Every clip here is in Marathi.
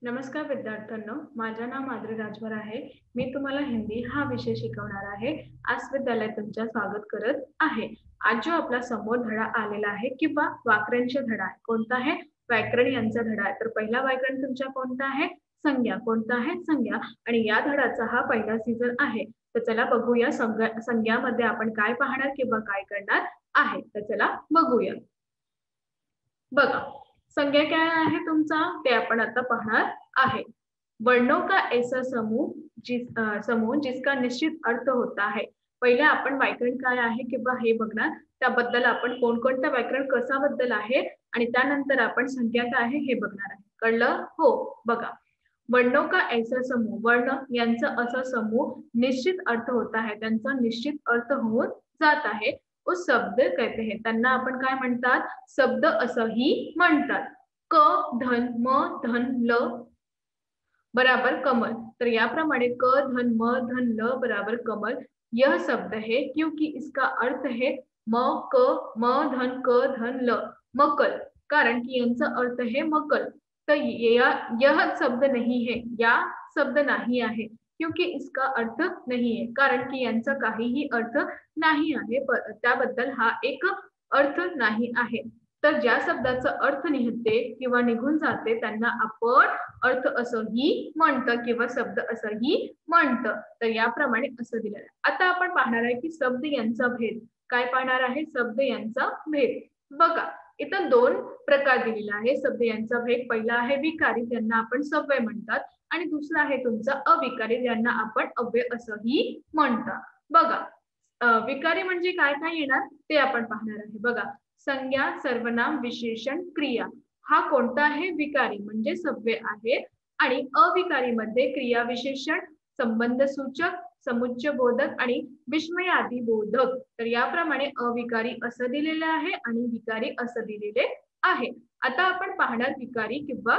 नमस्कार विद्यार्थ्यांनो, माझे नाव माधुरी राजभर आहे. मी तुम्हाला हिंदी हा विषय शिकवणार आहे. आज विद्यालयात तुमचे स्वागत करत आहे. आज जो आपला समोर धडा आलेला आहे किंवा व्याकरणचा धडा आहे. कोणता आहे? व्याकरण यांचा धडा आहे. तर पहिला व्याकरण तुमचा कोणता आहे? संज्ञा. कोणता आहे? संज्ञा. आणि या धड्याचा हा पहिला सीझन आहे. तर चला बघूया संज्ञामध्ये आपण काय पाहणार किंवा काय करणार आहे. तर चला बघूया. बघा, संज्ञा काय आहे तुमचा ते आपण आता पाहणार आहे. वर्णों का ऐसा समूह जिसका निश्चित अर्थ होता है. पहिले आपण व्याकरण काय आहे किंवा हे बघणार. त्याबद्दल आपण कोणकोणतं व्याकरण कशाबद्दल आहे आणि त्यानंतर आपण संज्ञा काय आहे हे बघणार आहे. कळलं? हो. बघा, वर्णों का ऐसा समूह, वर्ण यांचा असा समूह निश्चित अर्थ होता है, त्यांचा निश्चित अर्थ होऊन जात आहे. उस शब्द कहते हैं, त्यांना आपण काय म्हणतात? शब्द असंही म्हणतात. क धन म धन ल बराबर कमल. तर याप्रमाणे क धन म धन ल बराबर कमल यह शब्द है, क्योंकि इसका अर्थ है म क म धन क धन ल मकल, कारण की यांचा अर्थ है मकल. तर यह शब्द नहीं है, या शब्द नाही आहे, क्योंकि इसका अर्थ नहीं है, कारण की यांचा काहीही अर्थ नाही आहे. त्याबद्दल हा एक अर्थ नाही आहे. तर ज्या शब्दाचा अर्थ निघते किंवा निघून जाते त्यांना आपण अर्थ असंही म्हणतं किंवा शब्द असंही म्हणतं. तर याप्रमाणे असं दिलेलं आहे. आता आपण पाहणार आहे की शब्द यांचा भेद. काय पाहणार आहे? शब्द यांचा भेद. बघा, इथं दोन प्रकार दिलेला आहे शब्द यांचा भेद. पहिला आहे विकारी, ज्यांना आपण सव्यय म्हणतात, आणि दुसरा आहे तुमचा अविकारी, ज्यांना आपण अव्यय असंही म्हणतात. बघा, विकारी म्हणजे काय काय येणार ते आपण पाहणार आहे. बघा, संज्ञा, सर्वनाम, विशेषण, क्रिया हा कोणता आहे? विकारी म्हणजे सव्यय आहे. आणि अविकारी मध्ये क्रिया, विशेषण, संबंध सूचक, समुच्चय बोधक आणि विस्मयादी बोधक. तर याप्रमाणे अविकारी असं दिलेलं आहे आणि विकारी असं दिलेले आहे. आता आपण पाहणार विकारी किंवा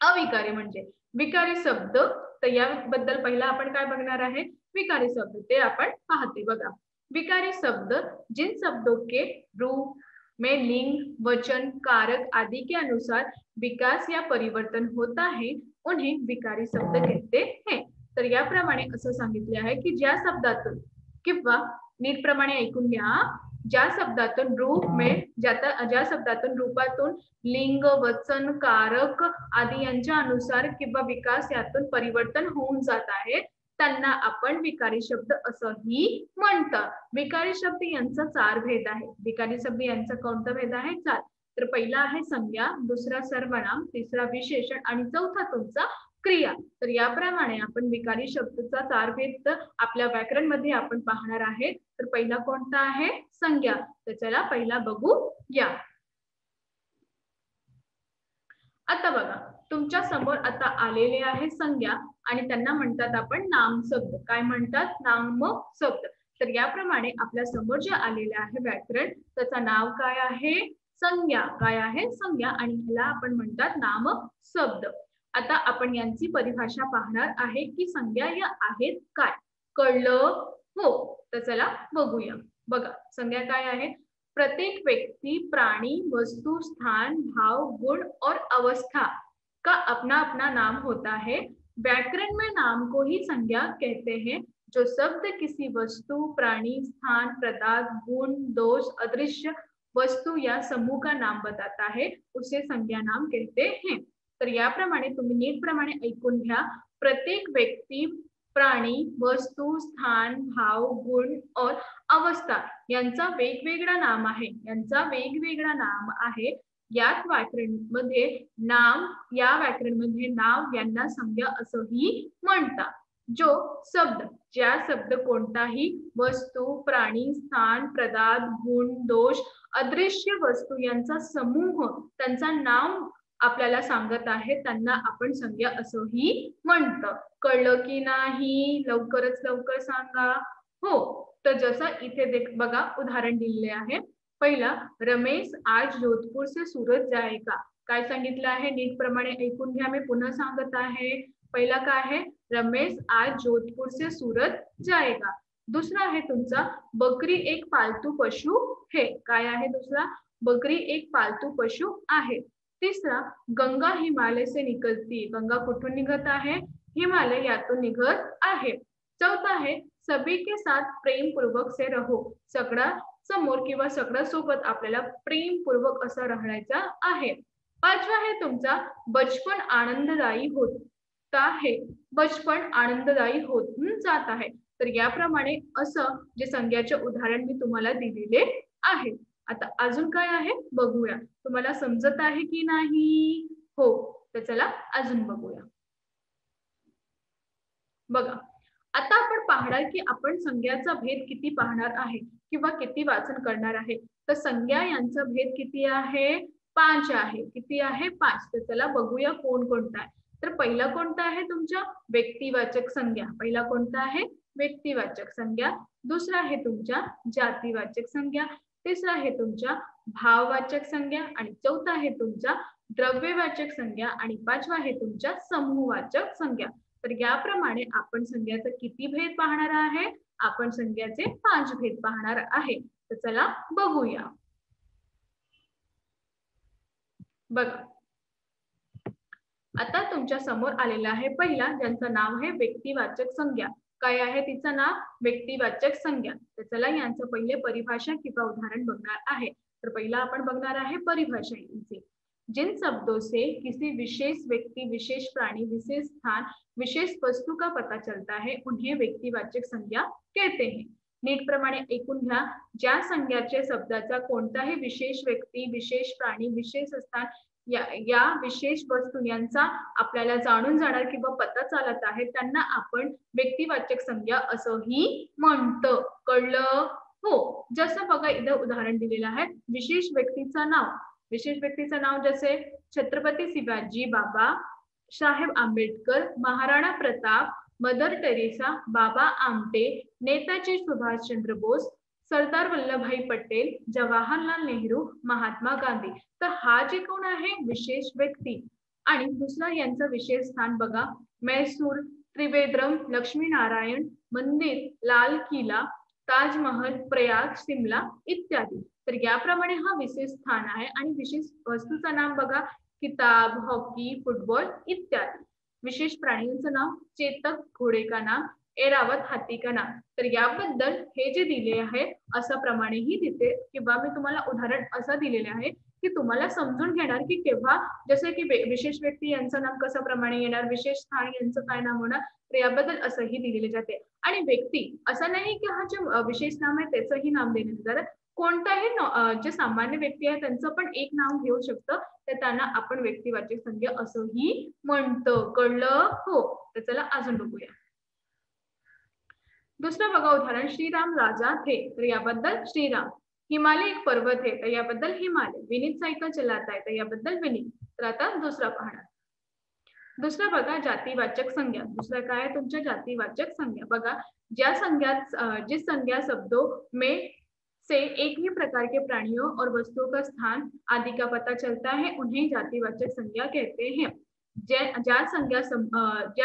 अविकारी म्हणजे विकारी शब्द. तर याबद्दल पहिला आपण काय बघणार आहे? विकारी शब्द ते आपण पाहते. बघा, विकारी शब्द जिन शब्दों के रूप में लिंग, वचन, कारक आदि के अनुसार विकास या परिवर्तन होता है, उन्हें विकारी शब्द कहते हैं. तर याप्रमाणे असं सांगितले आहे की ज्या शब्दातून किंवा नीटप्रमाणे ऐकून घ्या, ज्या शब्दातून ज्या शब्दातून रूपातून लिंग, वचन, कारक आदि यांच्या अनुसार किंवा विकास यातून परिवर्तन होऊन जात आहे त्यांना आपण विकारी शब्द असंही म्हणतात. विकारी शब्द यांचा चार भेद आहे. विकारी शब्द यांचा कोणता भेद आहे? चार. तर पहिला आहे संज्ञा, दुसरा सर्वनाम, तिसरा विशेषण आणि चौथा तुमचा क्रिया. तर याप्रमाणे आपण विकारी शब्दाचा चार भेद आपल्या व्याकरण मध्ये आपण पाहणार आहे. तर पहिला कोणता आहे? संज्ञा. तर चला पहिला बघू या. आता बघा, तुमच्या समोर आता आलेले आहे संज्ञा आणि त्यांना म्हणतात आपण नाम शब्द. काय म्हणतात? नाम शब्द. तर याप्रमाणे आपल्या समोर जे आलेले आहे व्याकरण, त्याचं नाव काय आहे? संज्ञा. काय आहे? संज्ञा. आणि ह्याला आपण म्हणतात नाम शब्द. आता आपण यांची परिभाषा पाहणार आहे की संज्ञा या आहेत काय. कळलं? हो. तर चला बघूया. बघा, संज्ञा काय आहे? प्रत्येक व्यक्ति, प्राणी, वस्तु, स्थान, भाव, गुण और अवस्था का अपना अपना नाम होता है. व्याकरण में नाम को ही संज्ञा कहते हैं. जो शब्द किसी वस्तु, प्राणी, स्थान, पदार्थ, गुण, दोष, अदृश्य वस्तु या समूह का नाम बताता है उसे संज्ञा नाम कहते हैं. तर याप्रमाणे तुम्ही नीटप्रमाणे ऐकून घ्या. प्रत्येक व्यक्ति, प्राणी, वस्तू, स्थान, भाव, गुण और अवस्था यांचा वेगवेगळा नाम आहे. यांचा वेगवेगळा नाम आहे. याच व्याकरणमध्ये नाम, या व्याकरणमध्ये नाव यांना संज्ञा असंही म्हणतात. जो शब्द, ज्या शब्द कोणताही वस्तू, प्राणी, स्थान, पदार्थ, गुण, दोष, अदृश्य वस्तू यांचा समूह, त्यांचा नाम आपल्याला सांगत आहे त्यांना आपण संज्ञा असंही म्हणतं. कळलं की नाही? लवकरच लवकर सांगा. हो. तर जसं इथे बघा उदाहरण दिलेले आहे. पहिला, रमेश आज जोधपुर से सूरत जाएगा. काय सांगितलं आहे? नीटप्रमाणे ऐकून घ्या. मी पुन्हा सांगत आहे. पहिला काय आहे? रमेश आज जोधपुर से सूरत जाएगा. दुसरा आहे तुमचा बकरी एक पालतू पशु है. काय आहे दुसरा? बकरी एक पालतू पशु आहे. तिसरा, गंगा हिमालय से निकलती, गंगा कुठून निघत आहे? हिमालय यातून निघत आहे. चौथा आहे, सभी के साथ प्रेम पूर्वक से रहो, सगळा समोर किंवा सगळ्या सोबत आपल्याला प्रेमपूर्वक असं राहायचं आहे. पाचवा आहे तुमचा, बचपन आनंददायी होता है, बचपन आनंददायी होऊन जात आहे. तर याप्रमाणे असं जे संज्ञाचे उदाहरण मी तुम्हाला दिलेले आहे. आता अजून काय आहे बघूया. तुम्हाला समजत आहे की नाही? हो, तर चला अजून बघूया. बघा, आता आपण पाहणार की आपण संज्ञाचा भेद किती पाहणार आहे किंवा किती वाचन करणार आहे. तर संज्ञा यांचा भेद किती आहे? 5 आहे. किती आहे? 5. तर चला बघूया कोणकोणता आहे. तर पहिला कोणता आहे तुमच्या? व्यक्तिवाचक संज्ञा. पहिला कोणता आहे? व्यक्तिवाचक संज्ञा. दुसरा आहे तुमच्या जातीवाचक संज्ञा. तिसरा आहे तुमच्या भाववाचक संज्ञा आणि चौथा आहे तुमचा द्रव्यवाचक संज्ञा आणि पाचवा आहे तुमच्या समूहवाचक संज्ञा. तर याप्रमाणे आपण संज्ञाचा किती भेद पाहणार आहे? आपण संज्ञाचे 5 भेद पाहणार आहे. तर चला बघूया. बघा, आता तुमच्या समोर आलेला आहे पहिला, ज्यांचं नाव आहे व्यक्तिवाचक संज्ञा. काय आहे तिचं नाव? व्यक्तिवाचक संज्ञा. तर चला यांचं पहिले परिभाषा किंवा उदाहरण बघणार आहे. तर पहिला आपण बघणार आहे परिभाषा यांची. जिन शब्दों से किसी विशेष व्यक्ति, विशेष प्राणी, विशेष स्थान, विशेष वस्तु का पता चलता है उन्हें व्यक्तिवाचक संज्ञा कहते हैं. नीट प्रमाणे ऐकून घ्या. ज्या संज्ञाचे शब्दाचा कोणताही विशेष व्यक्ती, विशेष प्राणी, विशेष स्थान या विशेष वस्तू यांचा आपल्याला जाणून जाणार किंवा पता चालत आहे त्यांना आपण व्यक्तिवाचक संज्ञा असंही म्हणतो. कळलं? हो. जसं बघा इथं उदाहरण दिलेलं आहे. विशेष व्यक्तीचं नाव, विशेष व्यक्तीचं नाव जसे छत्रपती शिवाजी बाबा, साहेब आंबेडकर, महाराणा प्रताप, मदर टेरेसा, बाबा आमटे, नेताजी सुभाषचंद्र बोस, सरदार वल्लभभाई पटेल, जवाहरलाल नेहरू, महात्मा गांधी. तर हा जे कोण आहे? विशेष व्यक्ती. आणि दुसरा यांचं विशेष स्थान बघा, मैसूर, त्रिवेंद्रम, लक्ष्मीनारायण मंदिर, लाल किल्ला, ताजमहल, प्रयाग, शिमला इत्यादी. तर याप्रमाणे हा विशेष स्थान आहे. आणि विशेष वस्तूचं नाम बघा, किताब, हॉकी, फुटबॉल इत्यादी. विशेष प्राण्यांचं नाव, चेतक घोडे का नाम, एरावत हाथी का नाम. तर याबद्दल हे जे दिले आहे असं प्रमाणेही तिथे किंवा मी तुम्हाला उदाहरण असं दिलेले आहे की तुम्हाला समजून घेणार की केव्हा जसे की विशेष व्यक्ती यांचं नाम कसं प्रमाणे येणार, विशेष स्थान यांचं काय नाम होणार, तर याबद्दल असंही दिलेले जाते. आणि व्यक्ती असं नाही की हा जे विशेष नाम आहे त्याचंही नाम देण्यात जातं. कोणताही जे सामान्य व्यक्ती आहे त्यांचं पण एक नाव घेऊ शकतं, तर त्यांना आपण व्यक्तिवाचक संज्ञा असंही म्हणतो. कळलं? हो. तर चला अजून बघूया. दूसरा बघा उदाहरण, श्रीराम राजा थे. तर याबद्दल श्रीराम. हिमालय एक पर्वत है, तर याबद्दल हिमालय. विनीत सायकल चलाता है, तर याबद्दल विनीत. तर आता दुसरा पाहणार. दुसरा बघा जातिवाचक संज्ञा. दुसरा काय आहे तुमच्या जातिवाचक संज्ञा. बघा, ज्या संज्ञा जिस संज्ञा शब्दों में से एक ही प्रकार के प्राणियों और वस्तुओं का स्थान आदि का पता चलता है उन्हें जातिवाचक संज्ञा कहते हैं. ज्या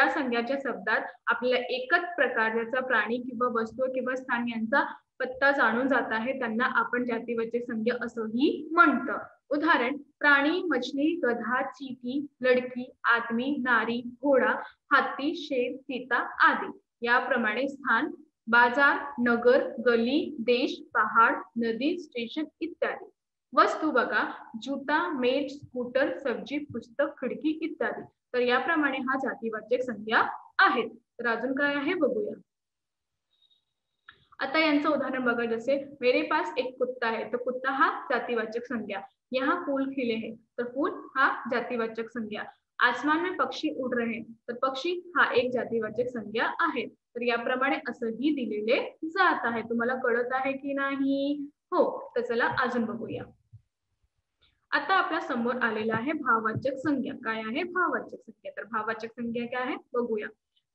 संज्ञाच्या शब्दात आपल्याला एकच प्रकारचा प्राणी किंवा वस्तू किंवा स्थान यांचा पत्ता जाणून जात आहे त्यांना आपण जातिवाचक संज्ञा असंही म्हणतो. उदाहरण, प्राणी, मछली, गधा, चींटी, लड़की, आदमी, नारी, घोडा, हाथी, शेर, चीता आदि. याप्रमाणे स्थान, बाजार, नगर, गली, देश, पहाड़, नदी, स्टेशन इत्यादी. वस्तू बघा, जूता, मेज, स्कूटर, सब्जी, पुस्तक, खिडकी इत्यादी. तर याप्रमाणे हा जातिवाचक संज्ञा आहेत. तर अजून काय आहे बघूया. आता यांचं उदाहरण बघा, जसे मेरे पास एक कुत्ता है, तो कुत्ता हा जातिवाचक संज्ञा. यहाँ फूल खिले हैं, तर फूल हा जातिवाचक संज्ञा. आसमान में पक्षी उड़ रहे हैं, तर पक्षी हा एक जातिवाचक संज्ञा आहे. तर याप्रमाणे असंही दिलेले जात आहे. तुम्हाला कळत आहे की नाही? हो. तर चला अजून बघूया. आता आपल्या समोर आलेला आहे भाववाचक संज्ञा. काय आहे भाववाचक संज्ञा? तर भाववाचक संज्ञा क्या है बघूया.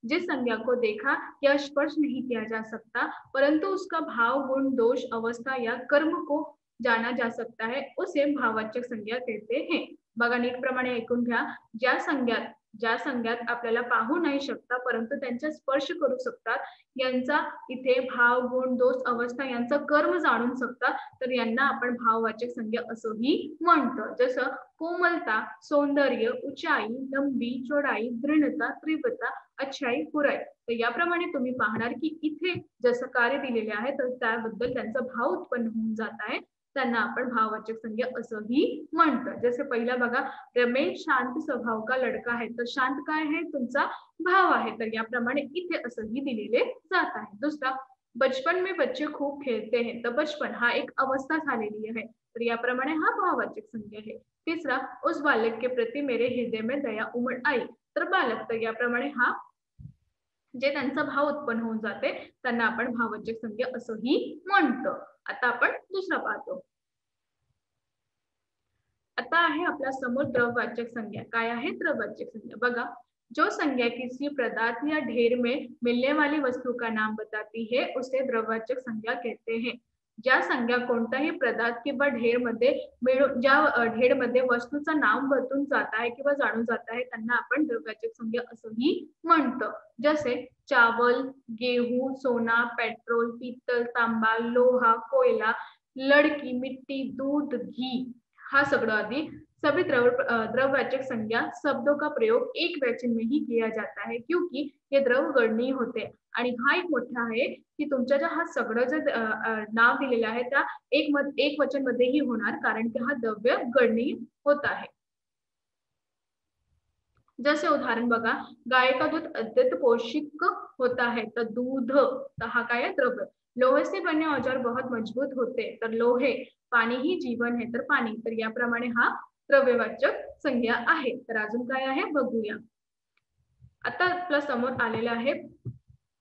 जिस संज्ञा को देखा या स्पर्श नहीं किया जा सकता परंतु उसका भाव, गुण, दोष, अवस्था या कर्म को जाना जा सकता है उसे भाववाचक संज्ञा कहते हैं. बघा नीटप्रमाणे ऐकून घ्या. ज्या संज्ञात आपल्याला पाहू नाही शकता परंतु त्यांचा स्पर्श करू शकतात, यांचा इथे भाव, गुण, दोष, अवस्था यांचा कर्म जाणून शकतात, तर यांना आपण भाववाचक संज्ञा असंही म्हणतो. जसं कोमलता, सौंदर्य, उंचाई, लंबी, चौड़ाई, दृढ़ता, तीव्रता, अच्छाई, बुराई. तर याप्रमाणे तुम्ही पाहणार की इथे जसं कार्य दिलेले आहे तर त्याबद्दल त्यांचा भाव उत्पन्न होऊन जात आहे, त्यांना आपण भाववाचक संज्ञा असंही म्हणतो. जसे पहिला बघा, रमेश शांत स्वभाव का लड़का है, तर शांत काय आहे, तुमचा भाव आहे, तर याप्रमाणे इथे असंही दिलेले जात आहे. दुसरा, बचपन में बच्चे खूप खेळते हैं, तर बचपन हा एक अवस्था झालेली आहे, तर याप्रमाणे हा भाववाचक संज्ञा आहे. तिसरा, उस बालक के प्रति मेरे हृदय में दया उमड़ आई, तर बालक, तर याप्रमाणे हा जे त्यांचा भाव उत्पन्न होऊन जाते त्यांना आपण भाववाचक संज्ञा असंही म्हणतो. आता आपण दुसरा पाहतो. आता आहे आपल्या समोर द्रववाचक संज्ञा. काय आहे द्रववाचक संज्ञा? बघा, जो संज्ञा किसी पदार्थ या ढेर में मिलने वाली वस्तु का नाम बताती है उसे द्रववाचक संज्ञा कहते हैं. ज्या संज्ञा कोणताही पदार्थ किंवा ढेरमध्ये मिळून ज्या ढेरमध्ये वस्तूचं नाव बदलून जात आहे किंवा जाणून जात आहे त्यांना आपण द्रववाचक संज्ञा असंही म्हणतो. जसे चावल, गेहूं, सोना, पेट्रोल, पीतल, तांबा, लोहा, कोयला, लड़की, मिट्टी, दूध, घी, हा सगळं आदि सभी द्रववाचक संज्ञा शब्दों का प्रयोग एक वचन में ही किया जाता है क्योंकि ये द्रव गणनीय होते. आणि हा एक मोठा आहे की तुमच्या ज्या हा सगळं जे नाव दिलेलं आहे त्या एक वचन मध्येही होणार कारण की हा द्रव्य गणनीय होत आहे. जैसे उदाहरण बघा, गाय का दूध अत्यंत पौष्टिक होता है, तर दूध, तर हा काय आहे द्रव्य. लोहे से बने औजार बहुत मजबूत होते, तर लोहे. पाणी ही जीवन है, तर पाणी, तर याप्रमाणे हा द्रव्यवाचक संज्ञा आहे. तर अजून काय आहे बघूया. आता आपल्या समोर आलेला आहे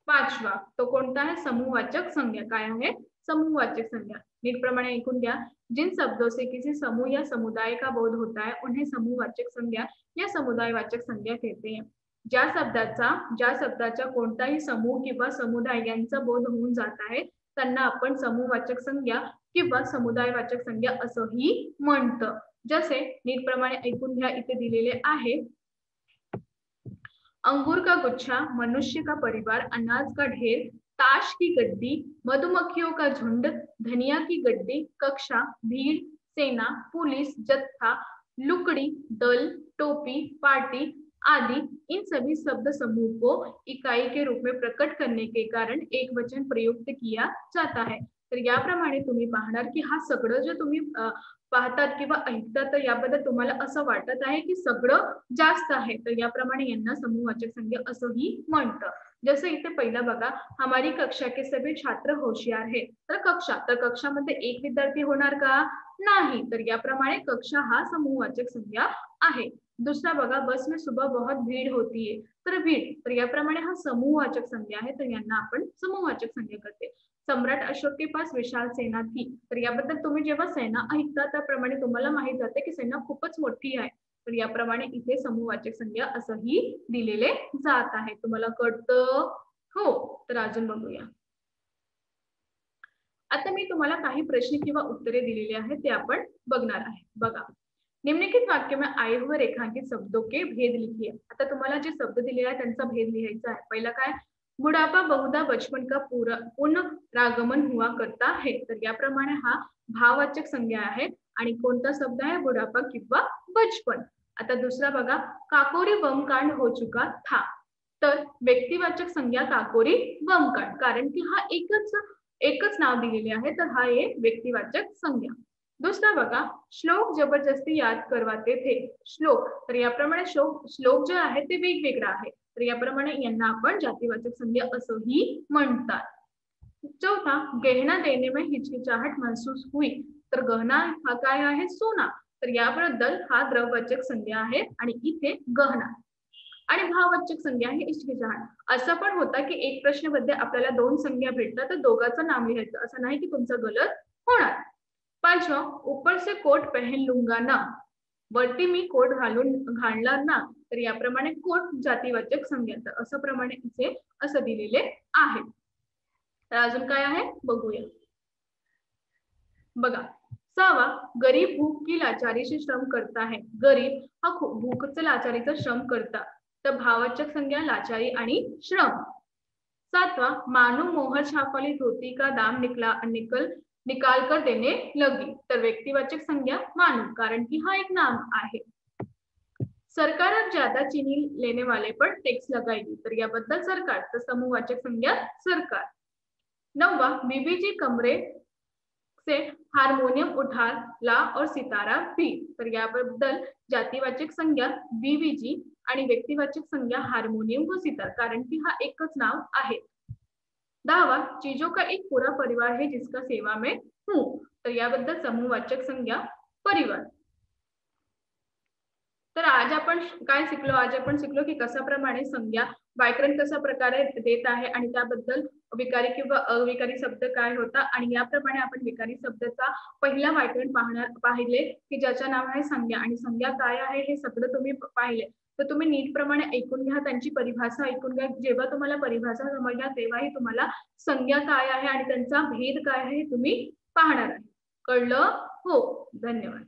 पाचवा, तो कोणता है समूहवाचक संज्ञा. काय आहे समूहवाचक संज्ञा. नीटप्रमाणे ऐकून घ्या. जिन शब्दों से किसी समूह या समुदाय का बोध होता है उन्हें समूहवाचक संज्ञा या समुदायवाचक संज्ञा कहते हैं. ज्या शब्दाचा कोणताही समूह किंवा समुदाय यांचा बोध होऊन जात आहे त्यांना आपण समूहवाचक संज्ञा किंवा समुदायवाचक संज्ञा असंही म्हणतो. जसे नीटप्रमाणे ऐकून घ्या, इथे दिलेले आहे. अंगूर का गुच्छा, मनुष्य का परिवार, अनाज का ढेर, ताश की गड्डी, मधुमक्खियों का झुंड, धनिया की गड्डी, कक्षा, भीड़, सेना, पुलिस, जत्था, लुकड़ी, दल, टोपी, पार्टी आदि इन सभी शब्द समूह को इकाई के रूप में प्रकट करने के कारण एक वचन प्रयुक्त किया जाता है. तर याप्रमाणे तुम्ही पाहणार की हा सगळं जे तुम्ही पाहतात किंवा ऐकतात तर याबद्दल तुम्हाला असं वाटत आहे की सगळं जास्त आहे, तर याप्रमाणे यांना समूहवाचक संज्ञा असंही म्हणतं. जसं इथे पहिला बघा, हमारी कक्षा के सभी छात्र होशियार है, तर कक्षामध्ये एक विद्यार्थी होणार का? नाही, तर याप्रमाणे कक्षा हा समूहवाचक संज्ञा आहे. दुसरा बघा, बस में सुबह बहुत भीड़ होती है, तर भीड़, तर याप्रमाणे हा समूहवाचक संज्ञा आहे, तर यांना आपण समूहवाचक संज्ञा करते. सम्राट अशोक के पास विशाल सेना थी, तर याबद्दल तुम्ही जेव्हा सेना ऐकता त्याप्रमाणे तुम्हाला माहित जाते की सेना खूपच मोठी आहे, तर याप्रमाणे इथे समूहवाचक संज्ञा असंही दिलेले जात आहे. तुम्हाला कळतं? हो. तर अजून बघूया. आता मी तुम्हाला काही प्रश्न किंवा उत्तरे दिलेली आहेत ते आपण बघणार आहे. बघा, निम्नलिखित वाक्य में आए हुए रेखांकित शब्दों के भेद लिखिए. आता तुम्हाला जे शब्द दिलेले आहे त्यांचा भेद लिहायचा आहे. पहिला काय, बुढ़ापा बहुधा बचपन का पुनरागमन हुआ करता है, तर याप्रमाणे हा भाववाचक संज्ञा आहे आणि कोणता शब्द आहे बुढ़ापा किंवा बचपन. आता दुसरा बघा, काकोरी बमकांड हो चुका था, तर व्यक्तिवाचक संज्ञा काकोरी बमकांड, कारण की हा एकच नाव दिलेले आहे तर हा एक व्यक्तिवाचक संज्ञा. दुसरा बघा, श्लोक जबरदस्ती याद करवाते थे. श्लोक, तर याप्रमाणे श्लोक जे आहे ते वेगवेगळा आहे, तर याप्रमाणे यांना आपण जातिवाचक संज्ञा असंही म्हणतात. चौथा, गहना देने में हिचकिचाहट महसूस हुई, तर गहना हा काय आहे सोना, तर याबद्दल हा द्रववाचक संज्ञा आहे आणि इथे गहना. आणि भाववाचक संज्ञा आहे हिचकिचाहट. असं पण होतं की एक प्रश्नामध्ये आपल्याला दोन संज्ञा भेटतात तर दोघांचं नाम लिहायचं, असं नाही की तुमचं गलत होणार. पाचवा, ऊपर से कोट पहन लूंगा ना, वरती मी कोट घालणार ना, तर याप्रमाणे कोट जातिवाचक संज्ञा, तर असं प्रमाणे इथे असं दिलेले आहे. तर अजून काय आहे बघूया. बघा, 6वा, गरीब भूक की लाचारीचे श्रम करता है. गरीब हा भूकचं लाचारीचं श्रम करता. तर भाववाचक संज्ञा लाचारी आणि श्रम. 7वां, मानो मोहर छाप वाली धोती का दाम निकाल कर देने लगी. तर व्यक्तिवाचक संज्ञा मानो, कारण की हा एक नाम आहे. सरकार अब ज्यादा चीनी लेने वाले पर टैक्स लगाएगी. तर याबद्दल सरकार. तर समूहवाचक संज्ञा सरकार. 9वां, बीबी जी कमरे से हार्मोनियम उठा ला और सितारा भी. तर याबद्दल जातीवाचक संज्ञा बीबीजी आणि व्यक्तिवाचक संज्ञा हार्मोनियम व सितार, कारण की हा एकच नाव आहे. 10वां, चीजों का एक पूरा परिवार है जिसका सेवा में हूं. तर याबद्दल समूहवाचक संज्ञा परिवार. तर आज आपण काय शिकलो? आज आपण शिकलो की कशाप्रमाणे संज्ञा व्याकरण कशा प्रकारे देत आहे आणि त्याबद्दल विकारी किंवा अविकारी शब्द काय होता आणि याप्रमाणे आपण विकारी शब्दाचा पहिला व्याकरण पाहिले की ज्याचं नाव आहे संज्ञा आणि संज्ञा काय आहे हे सगळं तुम्ही पाहिले. तर तुम्ही नीटप्रमाणे ऐकून घ्या, त्यांची परिभाषा ऐकून घ्या. जेव्हा तुम्हाला परिभाषा समजणार तेव्हाही तुम्हाला संज्ञा काय आहे आणि त्यांचा भेद काय आहे हे तुम्ही पाहणार आहे. कळलं? हो. धन्यवाद.